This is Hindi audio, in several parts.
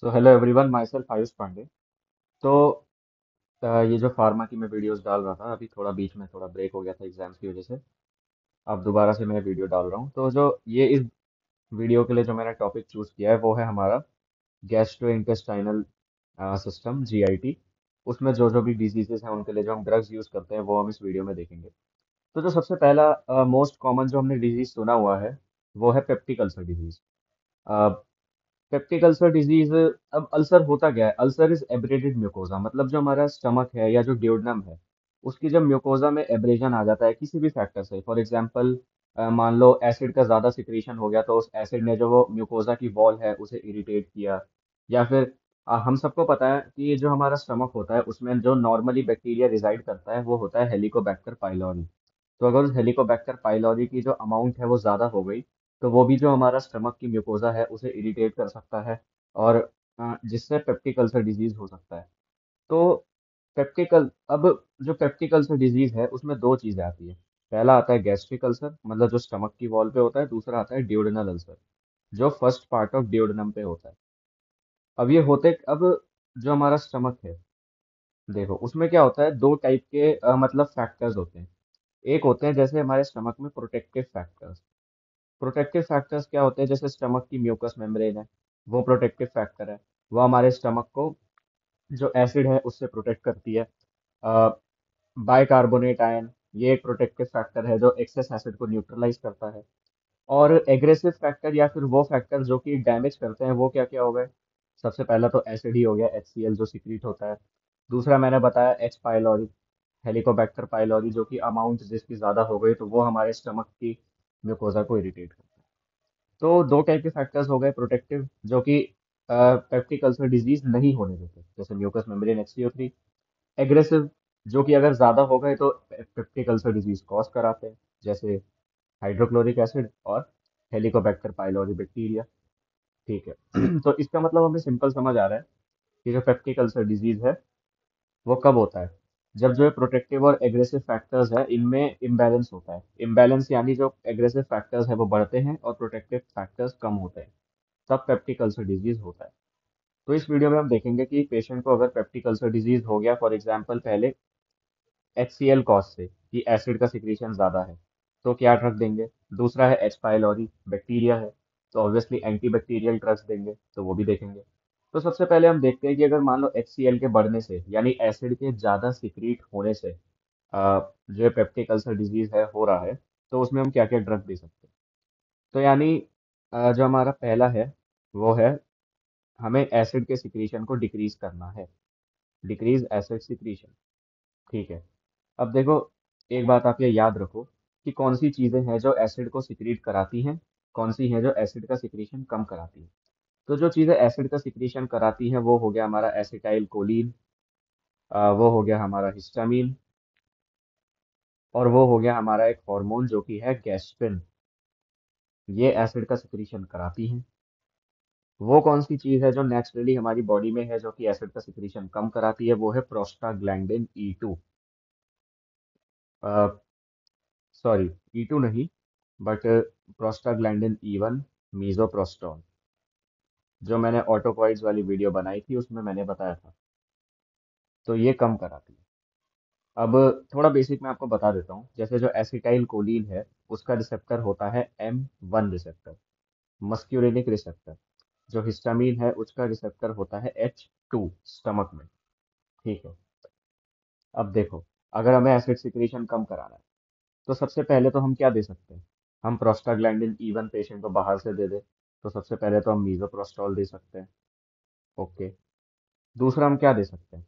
सो hello everyone, myself Ayush Pandey. तो ये जो फार्मा की मैं वीडियोस डाल रहा था, अभी थोड़ा बीच में थोड़ा ब्रेक हो गया था एग्जाम्स की वजह से। अब दोबारा से मैं वीडियो डाल रहा हूँ। तो जो ये इस वीडियो के लिए जो मैंने टॉपिक चूज किया है वो है हमारा गैस्ट्रो इंटेस्टाइनल सिस्टम, जीआईटी। उसमें जो जो भी डिजीजेस हैं उनके लिए जो हम ड्रग्स यूज करते हैं वो हम इस वीडियो में देखेंगे। तो जो सबसे पहला मोस्ट कॉमन जो हमने डिजीज सुना हुआ है वो है peptic ulcer disease. Peptic ulcer disease, अब अल्सर होता क्या है? अल्सर इज एब्रेटेड म्यूकोजा, मतलब जो हमारा स्टमक है या जो ड्यूोडेनम है उसकी जब म्यूकोजा में एब्रेजन आ जाता है किसी भी फैक्टर से, फॉर एग्जांपल मान लो एसिड का ज्यादा सिक्रीशन हो गया तो उस एसिड ने जो वो म्यूकोजा की वॉल है उसे इरिटेट किया। या फिर हम सबको पता है कि ये जो हमारा स्टमक होता है उसमें जो नॉर्मली बैक्टीरिया रिजाइड करता है वो होता है हेलिकोबैक्टर पाइलोरी। तो अगर उस हेलिकोबैक्टर पाइलोरी की जो अमाउंट है वो ज़्यादा हो गई तो वो भी जो हमारा स्टमक की म्यूकोजा है उसे इरिटेट कर सकता है, और जिससे पेप्टिक अल्सर डिजीज हो सकता है। तो पेप्टिकल अब जो पेप्टिक अल्सर डिजीज है उसमें दो चीज़ें आती है। पहला आता है गैस्ट्रिक अल्सर, मतलब जो स्टमक की वॉल पे होता है। दूसरा आता है ड्यूडेनल अल्सर, जो फर्स्ट पार्ट ऑफ ड्यूडेनम पे होता है। अब जो हमारा स्टमक है, देखो उसमें क्या होता है, दो टाइप के मतलब फैक्टर्स होते हैं। एक होते हैं जैसे हमारे स्टमक में प्रोटेक्टिव फैक्टर्स। प्रोटेक्टिव फैक्टर्स क्या होते हैं? जैसे स्टमक की म्यूकस मेम्ब्रेन है, वो प्रोटेक्टिव फैक्टर है। वो हमारे स्टमक को जो एसिड है उससे प्रोटेक्ट करती है। बाइकार्बोनेट आयन, ये एक प्रोटेक्टिव फैक्टर है जो एक्सेस एसिड को न्यूट्रलाइज करता है। और एग्रेसिव फैक्टर या फिर वो फैक्टर जो कि डैमेज करते हैं वो क्या क्या हो गए? सबसे पहला तो एसिड ही हो गया, HCl जो सिक्रीट होता है। दूसरा मैंने बताया एच पाइलोरी, हेलिकोबैक्टर पाइलोरी, जो कि अमाउंट जिसकी ज़्यादा हो गई तो वो हमारे स्टमक की म्यूकोजा को इरिटेट करता है। तो दो टाइप के फैक्टर्स हो गए, प्रोटेक्टिव जो कि पेप्टिक अल्सर डिजीज नहीं होने देते, जैसे म्यूकस मेम्ब्रेन, HCO3। एग्रेसिव, जो कि अगर ज़्यादा हो गए तो पेप्टिक अल्सर डिजीज कॉज कराते हैं, जैसे हाइड्रोक्लोरिक एसिड और हेलिकोबैक्टर पाइलोरी बैक्टीरिया। ठीक है। तो इसका मतलब हमें सिंपल समझ आ रहा है कि जो पेप्टिक अल्सर डिजीज है वो कब होता है? जब जो है प्रोटेक्टिव और एग्रेसिव फैक्टर्स है इनमें इम्बैलेंस होता है। इम्बैलेंस यानी जो एग्रेसिव फैक्टर्स है वो बढ़ते हैं और प्रोटेक्टिव फैक्टर्स कम होते हैं, तब पेप्टिक अल्सर डिजीज होता है। तो इस वीडियो में हम देखेंगे कि पेशेंट को अगर पेप्टिक अल्सर डिजीज हो गया, फॉर एग्जांपल पहले HCl कॉज से कि एसिड का सिक्रीशन ज़्यादा है, तो क्या ड्रग देंगे? दूसरा है H पाइलोरी, बैक्टीरिया है, तो ऑब्वियसली एंटी बैक्टीरियल ड्रग्स देंगे, तो वो भी देखेंगे। तो सबसे पहले हम देखते हैं कि अगर मान लो HCl के बढ़ने से यानी एसिड के ज़्यादा सिक्रीट होने से जो पेप्टिक अल्सर डिजीज है हो रहा है, तो उसमें हम क्या क्या ड्रग दे सकते हैं? तो यानी जो हमारा पहला है वो है, हमें एसिड के सिक्रीशन को डिक्रीज करना है, डिक्रीज एसिड सिक्रीशन। ठीक है। अब देखो, एक बात आप ये याद रखो कि कौन सी चीजें हैं जो एसिड को सिक्रीट कराती हैं, कौन सी हैं जो एसिड का सिक्रीशन कम कराती हैं। तो जो चीजें एसिड का सिक्रीशन कराती हैं वो हो गया हमारा एसिटाइल कोलिन, वो हो गया हमारा हिस्टामीन, और वो हो गया हमारा एक हार्मोन जो कि है गैस्ट्रिन। ये एसिड का सिक्रीशन कराती हैं। वो कौन सी चीज है जो नेचुरली हमारी बॉडी में है जो कि एसिड का सिक्रीशन कम कराती है? वो है प्रोस्टाग्लैंडिन E2। सॉरी, E2 नहीं, बट प्रोस्टाग्लैंडिन E1, मीजोप्रोस्टॉल, जो मैंने ऑटोकॉइड्स वाली वीडियो बनाई थी उसमें मैंने बताया था। तो ये कम कराती है। अब थोड़ा बेसिक मैं आपको बता देता हूँ। जैसे जो एसिटाइल कोलिन है उसका रिसेप्टर होता है M1 रिसेप्टर, मस्क्यूलिनिक रिसेप्टर। जो हिस्टामीन है उसका रिसेप्टर होता है H2, स्टमक में। ठीक है। अब देखो, अगर हमें एसिड सिक्रीशन कम कराना है तो सबसे पहले तो हम क्या दे सकते हैं? हम प्रोस्टाग्लैंडिन E1 पेशेंट को बाहर से दे दे, तो सबसे पहले तो हम मीजोप्रोस्टॉल दे सकते हैं। ओके। दूसरा हम क्या दे सकते हैं?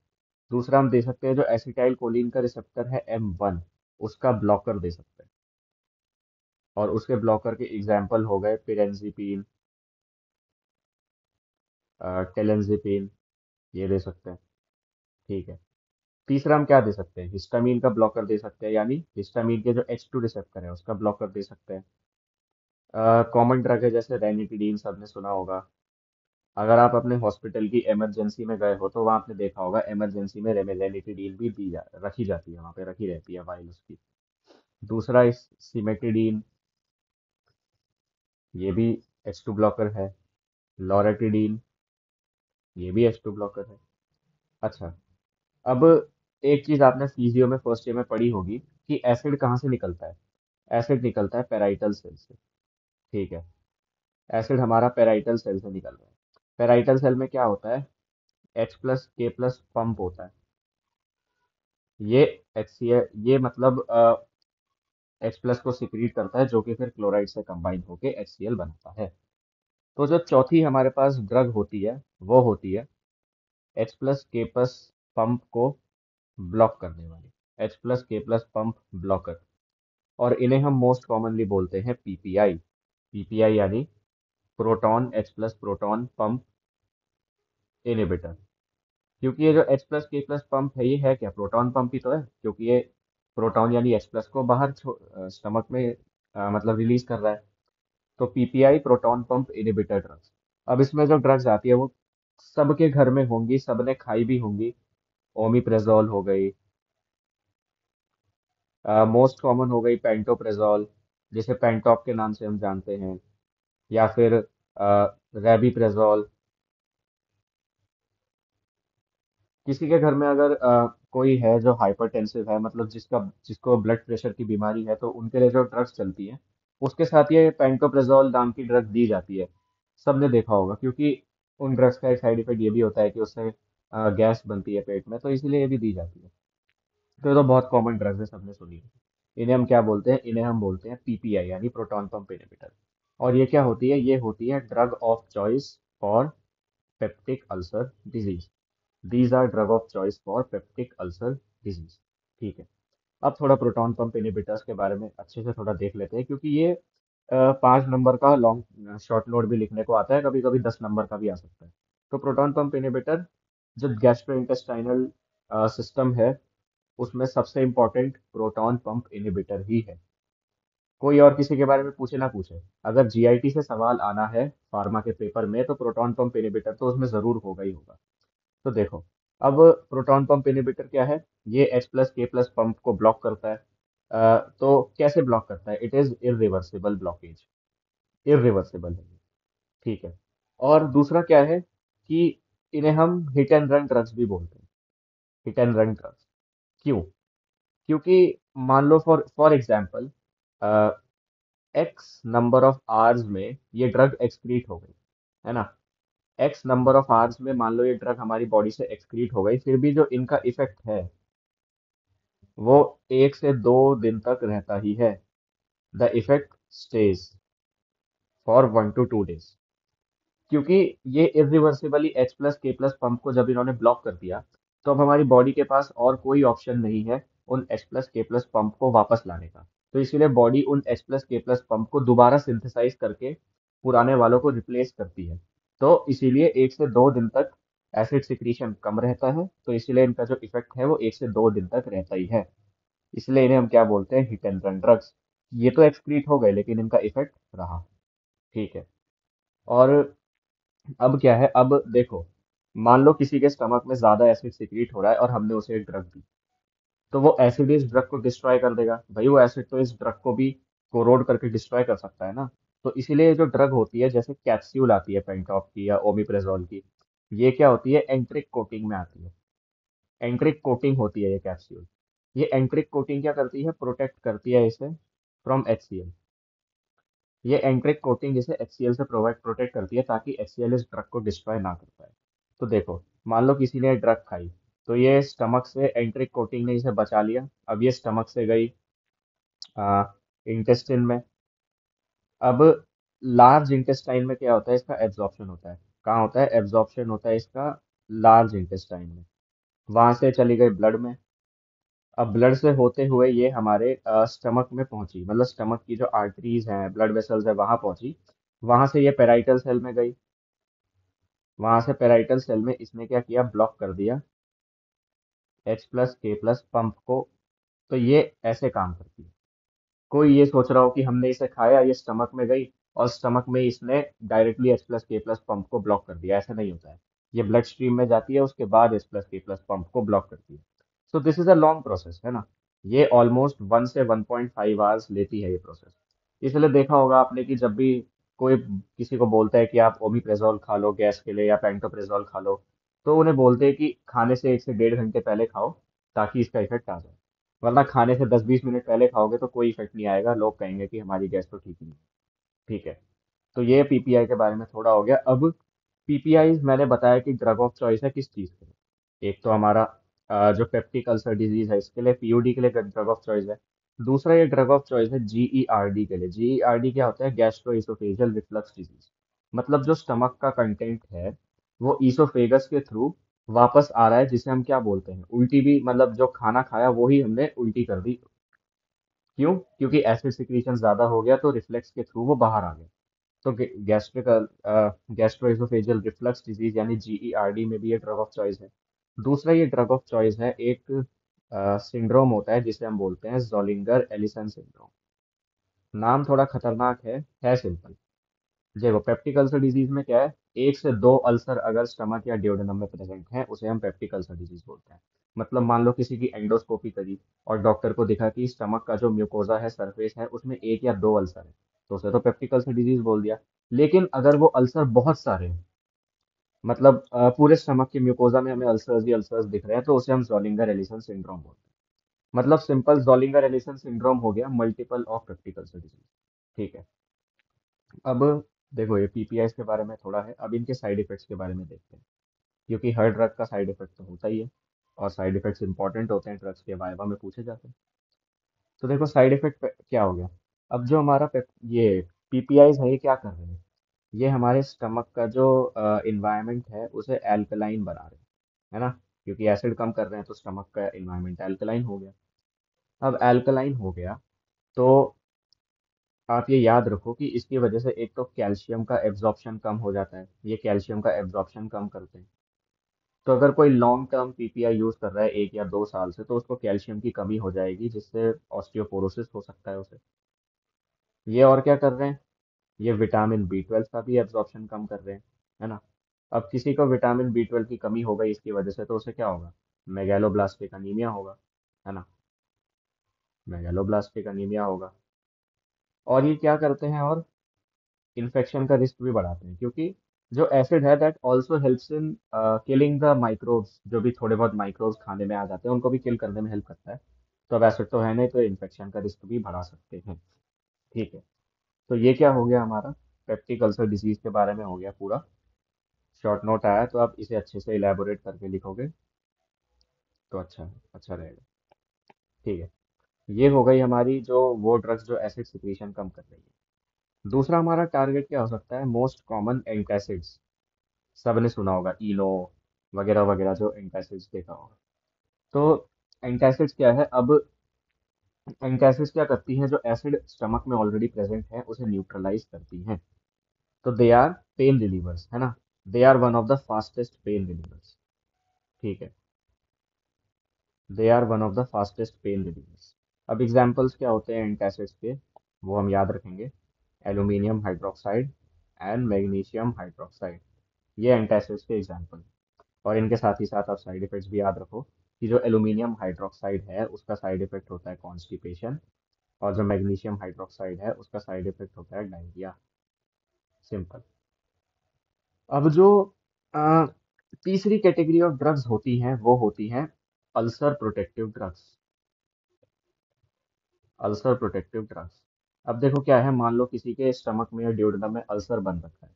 दूसरा हम दे सकते हैं जो एसिटाइल कोलिन का रिसेप्टर है M1, उसका ब्लॉकर दे सकते हैं। और उसके ब्लॉकर के एग्जाम्पल हो गए पिरेंजीपीन, टेलेंजीपीन, ये दे सकते हैं। ठीक है। तीसरा हम क्या दे सकते हैं? हिस्टामीन का ब्लॉकर दे सकते हैं, यानी हिस्टामीन के जो H2 रिसेप्टर है उसका ब्लॉकर दे सकते हैं। कॉमन ड्रग है जैसे रेनिटिडीन, सबने सुना होगा। अगर आप अपने हॉस्पिटल की इमरजेंसी में गए हो तो वहाँ आपने देखा होगा इमरजेंसी में रेनिटिडीन भी रखी जाती है, वहाँ पे रखी रहती है वाइल उसकी। दूसरा इस सिमेटिडीन, ये भी H2 ब्लॉकर है। लॉरेटिडीन, ये भी H2 ब्लॉकर है। अच्छा, अब एक चीज आपने फिजियो में फर्स्ट ईयर में पढ़ी होगी कि एसिड कहाँ से निकलता है। एसिड निकलता है पेराइटल सेल से। ठीक है, एसिड हमारा पेराइटल सेल से निकल रहा है। पेराइटल सेल में क्या होता है, H+K+ पंप होता है। ये HCl, ये मतलब H+ को सिक्रीट करता है, जो कि फिर क्लोराइड से कंबाइन होके HCl बनाता है। तो जो चौथी हमारे पास ड्रग होती है, वो होती है H+K+ पंप को ब्लॉक करने वाली, H+K+ पंप ब्लॉकर। और इन्हें हम मोस्ट कॉमनली बोलते हैं पीपीआई। पीपीआई यानी proton H+ proton pump inhibitor. क्योंकि ये जो H+K+ पंप है, ये है क्या, प्रोटॉन पंप ही तो है, क्योंकि ये प्रोटॉन यानी H+ को बाहर स्टमक में मतलब रिलीज कर रहा है। तो PPI proton pump inhibitor drugs. अब इसमें जो ड्रग्स आती है वो सबके घर में होंगी, सबने खाई भी होंगी। ओमिप्रेजोल हो गई, मोस्ट कॉमन हो गई पेंटोप्रेजोल, जिसे पेंटॉप के नाम से हम जानते हैं, या फिर रेबीप्रेजोल। किसी के घर में अगर कोई है जो हाइपरटेंसिव है, मतलब जिसको ब्लड प्रेशर की बीमारी है, तो उनके लिए जो ड्रग्स चलती है उसके साथ ये पेंटोप्रेजोल नाम की ड्रग दी जाती है। सबने देखा होगा, क्योंकि उन ड्रग्स का एक साइड इफेक्ट ये भी होता है कि उससे गैस बनती है पेट में, तो इसीलिए ये भी दी जाती है। तो ये तो बहुत कॉमन ड्रग्स है, सबने सुनी है। इन्हें हम क्या बोलते हैं, इन्हें हम बोलते हैं पीपीआई यानी प्रोटॉन पंप इनहिबिटर। और ये क्या होती है, ये होती है drug of choice for peptic ulcer disease. These are drug of choice for peptic ulcer disease. ठीक है, अब थोड़ा प्रोटॉन पंप इनहिबिटर्स के बारे में अच्छे से थोड़ा देख लेते हैं, क्योंकि ये 5 नंबर का लॉन्ग शॉर्ट नोट भी लिखने को आता है, कभी कभी 10 नंबर का भी आ सकता है। तो प्रोटॉन पंप इनहिबिटर जो गैस्ट्रोइंटेस्टाइनल सिस्टम है, उसमें सबसे इम्पोर्टेंट प्रोटॉन पंप इनहिबिटर ही है। कोई और किसी के बारे में पूछे ना पूछे, अगर जीआईटी से सवाल आना है फार्मा के पेपर में, तो प्रोटॉन पंप इनहिबिटर तो उसमें जरूर होगा ही होगा। तो देखो, अब प्रोटॉन पंप इनहिबिटर क्या है, ये H+K+ पंप को ब्लॉक करता है। तो कैसे ब्लॉक करता है, it is irreversible blockage, irreversible है ये। ठीक है, और दूसरा क्या है कि इन्हें हम हिट एंड रन ड्रग्स भी बोलते हैं। हिट एंड रन ड्रग्स क्यों, क्योंकि मान लो for for example x number of hours में ये ड्रग एक्सक्रीट हो गई, है ना। एक्स नंबर ऑफ आवर्स में मान लो ये ड्रग हमारी बॉडी से एक्सक्रीट हो गई, फिर भी जो इनका इफेक्ट है वो 1 से 2 दिन तक रहता ही है। The effect stage for 1 to 2 days। क्योंकि ये इरिवर्सिबली H+K+ पंप को जब इन्होंने ब्लॉक कर दिया, तो अब हमारी बॉडी के पास और कोई ऑप्शन नहीं है उन H+K+ पंप को वापस लाने का। तो इसीलिए बॉडी उन H+K+ पंप को दोबारा सिंथेसाइज करके पुराने वालों को रिप्लेस करती है। तो इसीलिए 1 से 2 दिन तक एसिड सिक्रीशन कम रहता है, तो इसीलिए इनका जो इफेक्ट है वो 1 से 2 दिन तक रहता ही है। इसलिए इन्हें हम क्या बोलते हैं, हिट एंड रन ड्रग्स। ये तो एक्सक्रीट हो गए, लेकिन इनका इफेक्ट रहा। ठीक है, और अब क्या है, अब देखो, मान लो किसी के स्टमक में ज्यादा एसिड सिक्रीट हो रहा है और हमने उसे एक ड्रग दी, तो वो एसिड इस ड्रग को डिस्ट्रॉय कर देगा भाई, वो एसिड तो इस ड्रग को भी कोरोड करके डिस्ट्रॉय कर सकता है ना। तो इसीलिए ये जो ड्रग होती है, जैसे कैप्सूल आती है पेंटॉप की या ओमिप्रेजोल की, ये क्या होती है, एंट्रिक कोटिंग में आती है। एंट्रिक कोटिंग होती है ये कैप्सूल। ये एंट्रिक कोटिंग क्या करती है, प्रोटेक्ट करती है इसे फ्रॉम HCl। ये एंट्रिक कोटिंग इसे HCl से प्रोवाइड प्रोटेक्ट करती है, ताकि HCl इस ड्रग को डिस्ट्रॉय ना कर पाए। तो देखो, मान लो किसी ने ड्रग खाई, तो ये स्टमक से एंट्रिक कोटिंग ने इसे बचा लिया। अब ये स्टमक से गई इंटेस्टिन में। अब लार्ज इंटेस्टाइन में क्या होता है, इसका एब्जॉर्प्शन होता है। कहाँ होता है, एब्जॉर्प्शन होता है इसका लार्ज इंटेस्टाइन में। वहां से चली गई ब्लड में। अब ब्लड से होते हुए ये हमारे स्टमक में पहुंची, मतलब स्टमक की जो आर्टरीज हैं, ब्लड वेसल्स है, वहां पहुंची। वहां से ये पेराइटल सेल में गई। वहां से पेराइटल सेल में इसने क्या किया, ब्लॉक कर दिया H+K+ पंप को। तो ये ऐसे काम करती है। कोई ये सोच रहा हो कि हमने इसे खाया, ये स्टमक में गई और स्टमक में इसने डायरेक्टली H+K+ पंप को ब्लॉक कर दिया, ऐसा नहीं होता है। ये ब्लड स्ट्रीम में जाती है, उसके बाद H+K+ पंप को ब्लॉक करती है। So this is a long process, है ना। ये ऑलमोस्ट 1 से 1.5 आवर्स लेती है ये प्रोसेस। इसलिए देखा होगा आपने कि जब भी कोई किसी को बोलता है कि आप ओमिप्रेजोल खा लो गैस के लिए या पेंटोप्रेजोल खा लो, तो उन्हें बोलते हैं कि खाने से 1 से 1.5 घंटे पहले खाओ ताकि इसका इफेक्ट आ जाए। वरना खाने से 10-20 मिनट पहले खाओगे तो कोई इफेक्ट नहीं आएगा, लोग कहेंगे कि हमारी गैस तो ठीक ही नहीं है। ठीक है। तो ये पीपीआई के बारे में थोड़ा हो गया। अब पीपीआई मैंने बताया कि ड्रग ऑफ चॉइस है किस चीज़ के लिए। एक तो हमारा जो पेप्टिक अल्सर डिजीज है इसके लिए पीयूडी के लिए ड्रग ऑफ चॉइस है। दूसरा ये ड्रग ऑफ चॉइस है जीईआरडी के लिए। जीईआरडी क्या होता है? Gastro oesophageal reflux disease. मतलब जो स्टमक का कंटेंट है वो ईसोफेगस के थ्रू वापस आ रहा है, जिसे हम क्या बोलते हैं उल्टी भी, मतलब जो खाना खाया वो ही हमने उल्टी कर दी। क्यों? क्योंकि एसिड सिक्रीशन ज्यादा हो गया तो रिफ्लेक्स के थ्रू वो बाहर आ गया। तो गैस्ट्रिक गैस्ट्रोइसोफेजियल रिफ्लक्स डिजीज यानी जीईआरडी में भी ये ड्रग ऑफ चॉइस है। दूसरा ये ड्रग ऑफ चॉइस है एक सिंड्रोम होता है जिसे हम बोलते हैं जोलिंगर एलिसन सिंड्रोम। नाम थोड़ा खतरनाक है सिंपल। देखो पेप्टिक अल्सर डिजीज में क्या है, 1 से 2 अल्सर अगर स्टमक या ड्यूडेनम में प्रेजेंट है उसे हम पेप्टिक अल्सर डिजीज बोलते हैं। मतलब मान लो किसी की एंडोस्कोपी करी और डॉक्टर को दिखा कि स्टमक का जो म्यूकोजा है, सरफेस है, उसमें 1 या 2 अल्सर है, तो उसे तो पेप्टिक अल्सर डिजीज बोल दिया। लेकिन अगर वो अल्सर बहुत सारे हैं, मतलब पूरे स्टमक के म्यूकोजा में हमें अल्सर्स ही अल्सर्स दिख रहे हैं, तो उसे हम जोलिंगर एलिसन सिंड्रोम बोलते हैं। मतलब सिंपल जोलिंगर एलिसन सिंड्रोम हो गया multiple of peptic ulcer disease. ठीक है। अब देखो ये पीपीआई के बारे में थोड़ा है, अब इनके साइड इफेक्ट्स के बारे में देखते हैं। क्योंकि हर ड्रग का साइड इफेक्ट तो होता ही है, और साइड इफेक्ट्स इंपॉर्टेंट होते हैं, ड्रग्स के वाइवा में पूछे जाते हैं। तो देखो साइड इफेक्ट क्या हो गया। अब जो हमारा ये पीपीआईज है ये क्या कर रहे हैं, ये हमारे स्टमक का जो इन्वायरमेंट है उसे एल्कलाइन बना रहे हैं, है ना? क्योंकि एसिड कम कर रहे हैं तो स्टमक का इन्वायरमेंट एल्कलाइन हो गया। अब एल्कलाइन हो गया तो आप ये याद रखो कि इसकी वजह से एक तो कैल्शियम का एब्जॉर्प्शन कम हो जाता है, ये कैल्शियम का एब्जॉर्प्शन कम करते हैं। तो अगर कोई लॉन्ग टर्म पीपीआई यूज कर रहा है 1 या 2 साल से, तो उसको कैल्शियम की कमी हो जाएगी जिससे ऑस्टियोपोरोसिस हो सकता है उसे। ये और क्या कर रहे हैं, ये विटामिन बी 12 का भी एब्जॉर्प्शन कम कर रहे हैं, है ना? अब किसी को विटामिन बी 12 की कमी हो गई इसकी वजह से, तो उसे क्या होगा? मेगालोब्लास्टिक अनीमिया होगा, है ना? मेगालोब्लास्टिक अनीमिया होगा। और ये क्या करते हैं, और इन्फेक्शन का रिस्क भी बढ़ाते हैं, क्योंकि जो एसिड है that also helps in killing the microbes. जो भी थोड़े बहुत माइक्रोब्स खाने में आ जाते हैं उनको भी किल करने में हेल्प करता है। तो अब एसिड तो है नहीं, तो इन्फेक्शन का रिस्क भी बढ़ा सकते हैं। ठीक है। तो ये क्या हो गया हमारा, पेप्टिक अल्सर डिजीज के बारे में हो गया पूरा। शॉर्ट नोट आया तो आप इसे अच्छे से इलेबोरेट करके लिखोगे तो अच्छा रहेगा। ठीक है। ये हो गई हमारी जो वो ड्रग्स जो एसिड सिक्रीशन कम कर रही है। दूसरा हमारा टारगेट क्या हो सकता है? Most common antacids. सबने सुना होगा इनो वगैरह वगैरह, जो एंटासिड्स देखा होगा। तो एंटासिड्स क्या है? अब एंटासिड्स क्या करती हैं, जो एसिड स्टमक में ऑलरेडी प्रेजेंट है उसे न्यूट्रलाइज करती हैं। तो दे आर पेन रिलीवर्स, है ना? They are one of the fastest pain relievers. ठीक है। They are one of the fastest pain relievers. अब एग्जांपल्स क्या होते हैं एंटासिड्स के, वो हम याद रखेंगे। Aluminium hydroxide and magnesium hydroxide, ये एंटासिड्स के एग्जांपल। और इनके साथ ही साथ आप साइड इफेक्ट्स भी याद रखो कि जो एल्यूमिनियम हाइड्रोक्साइड है उसका साइड इफेक्ट होता है कॉन्स्टिपेशन, और जो मैग्नीशियम हाइड्रोक्साइड है उसका साइड इफेक्ट होता है डायरिया। सिंपल। अब जो अ, तीसरी कैटेगरी ऑफ ड्रग्स होती हैं वो होती हैं ulcer protective drugs. Ulcer protective drugs. अब देखो क्या है, मान लो किसी के स्टमक में या ड्यूोडेनम में अल्सर बन रखा है।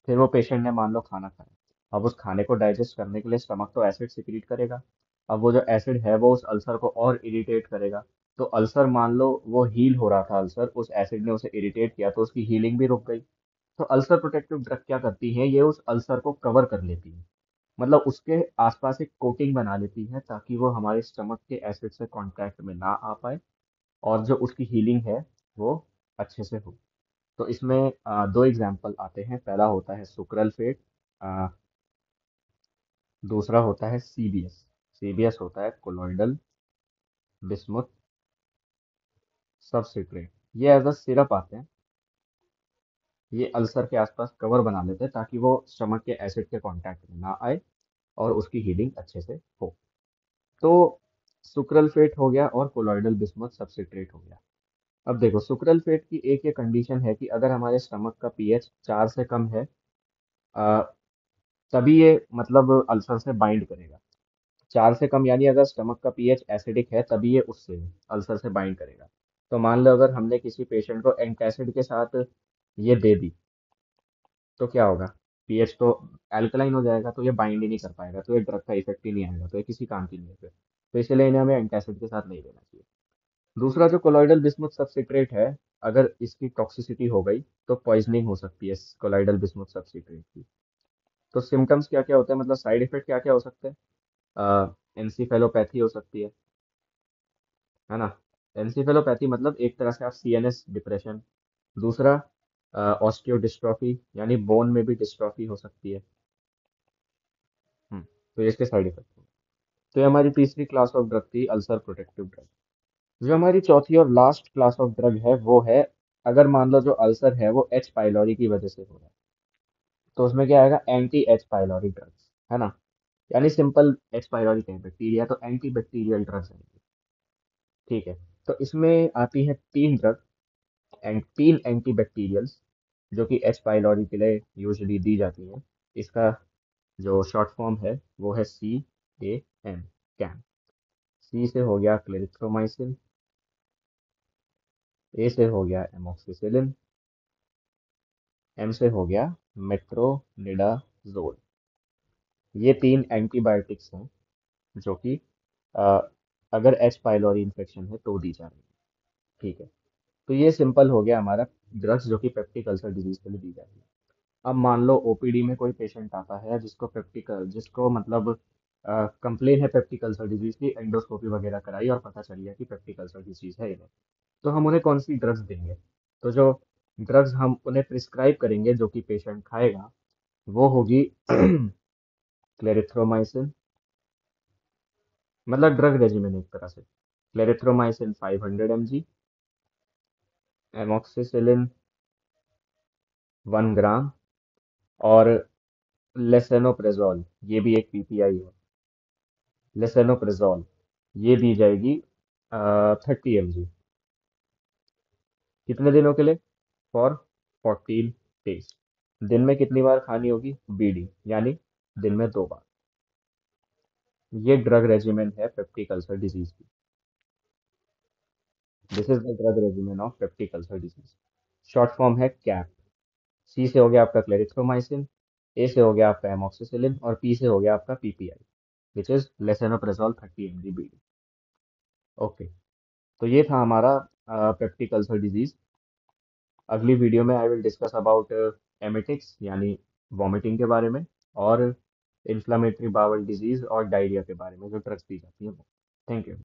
फिर वो पेशेंट ने मान लो खाना खाया। अब उस खाने को डाइजेस्ट करने के लिए स्टमक तो एसिड सिक्रीट करेगा। अब वो जो एसिड है वो उस अल्सर को और इरिटेट करेगा। तो अल्सर, मान लो वो हील हो रहा था अल्सर, उस एसिड ने उसे इरिटेट किया तो उसकी हीलिंग भी रुक गई। तो अल्सर प्रोटेक्टिव ड्रग क्या करती है, ये उस अल्सर को कवर कर लेती है। मतलब उसके आसपास एक कोटिंग बना लेती है ताकि वो हमारे स्टमक के एसिड से कांटेक्ट में ना आ पाए, और जो उसकी हीलिंग है वो अच्छे से हो। तो इसमें दो एग्जाम्पल आते हैं। पहला होता है सुक्रलफेट, दूसरा होता है सीबीएस। सीबीएस होता है कोलोइडल बिस्मुथ सबसिट्रेट। ये एज अ सिरप आते हैं। ये अल्सर के आसपास कवर बना लेते हैं ताकि वो स्टमक के एसिड के कांटेक्ट में ना आए और उसकी हीलिंग अच्छे से हो। तो सुक्रलफेट हो गया और कोलोइडल बिस्मुथ सबसिट्रेट हो गया। अब देखो, सुक्रालोफेट की एक ये कंडीशन है कि अगर हमारे स्टमक का पीएच 4 से कम है, अ, तभी ये मतलब अल्सर से बाइंड करेगा। 4 से कम यानी अगर स्टमक का पीएच एसिडिक है तभी ये उससे अल्सर से बाइंड करेगा। तो मान लो अगर हमने किसी पेशेंट को एंटासिड के साथ ये दे दी, तो क्या होगा? पीएच तो एल्कलाइन हो जाएगा, तो ये बाइंड ही नहीं कर पाएगा, तो ये ड्रग का इफेक्ट ही नहीं आएगा, तो ये किसी काम की नहीं है फिर। तो इसलिए इन्हें हमें एंटासिड के साथ नहीं देना चाहिए। दूसरा जो कोलॉइडल बिस्मुथ सब्सट्रेट है, अगर इसकी टॉक्सिसिटी हो गई तो पॉइजनिंग हो सकती है इस कोलॉइडल बिस्मुथ सब्सट्रेट की। तो सिम्टम्स क्या क्या होते हैं, मतलब साइड इफेक्ट क्या क्या हो सकते हैं? एनसीफेलोपैथी हो सकती है ना? एनसीफेलोपैथी मतलब एक तरह से आप सीएनएस डिप्रेशन। दूसरा, ऑस्टियो डिस्ट्रॉफी, यानी बोन में भी डिस्ट्रॉफी हो सकती है। तो ये इसके साइड इफेक्ट हैं। तो ये हमारी तीसरी क्लास ऑफ ड्रग थी, अल्सर प्रोटेक्टिव ड्रग। जो हमारी चौथी और लास्ट क्लास ऑफ ड्रग है वो है, अगर मान लो जो अल्सर है वो एच पाइलोरी की वजह से हो रहा है, तो उसमें क्या आएगा? एंटी एच पाइलोरी ड्रग्स, है ना? यानी सिंपल एच पाइलोरी कहें बैक्टीरिया, तो एंटी बैक्टीरियल ड्रग्स आएंगे। ठीक है। तो इसमें आती है तीन ड्रग एंड तीन एंटी बैक्टीरियल्स, जो कि एच पाइलोरी के लिए यूजुअली दी जाती हैं। इसका जो शॉर्ट फॉर्म है वो है CAM, कैम। सी से हो गया क्लेरिथ्रोमाइसिन, ए से हो गया एमोक्सिसिलिन, एम से हो गया मेट्रोनिडाजोल। ये तीन एंटीबायोटिक्स हैं जो कि अ, अगर एच पाइलोरी इन्फेक्शन है तो दी जा रही है। ठीक है। तो ये सिंपल हो गया हमारा ड्रग्स जो कि पेप्टिक अल्सर डिजीज के लिए दी जाती है। अब मान लो ओपीडी में कोई पेशेंट आता है जिसको मतलब कंप्लेन है पेप्टिक अल्सर डिजीज की, एंडोस्कोपी वगैरह कराई और पता चल गया कि पेप्टिक अल्सर डिजीज है इन्हें। तो हम उन्हें कौन सी ड्रग्स देंगे? तो जो ड्रग्स हम उन्हें प्रिस्क्राइब करेंगे जो कि पेशेंट खाएगा, वो होगी क्लेरिथ्रोमाइसिन, मतलब ड्रग रेजिमेन एक तरह से। क्लेरिथ्रोमाइसिन 500 mg, एमोक्सिसिलिन 1 ग्राम, और लेसेनोप्रेजोल, ये भी एक पीपीआई है, लेसेनोप्रेजोल, ये दी जाएगी 30 mg। कितने दिनों के लिए? For 14 days. दिन में कितनी बार खानी होगी? बीडी, यानी दिन में 2 बार। ये ड्रग रेजिमेन है पेप्टिक अल्सर डिजीज की। This is the drug regimen of peptic ulcer disease. Short form है कैप। सी से हो गया आपका क्लेरिथ्रोमाइसिन, ए से हो गया आपका एमोक्सिसिलिन, और पी से हो गया आपका PPI, which is lansoprazole 30 mg BD. Okay. तो ये था हमारा पेप्टिक अल्सर डिजीज। अगली वीडियो में I will discuss about emetics, यानी वॉमिटिंग के बारे में, और इन्फ्लामेटरी बावल डिजीज और डायरिया के बारे में जो ड्रग्स दी जाती है। Thank you.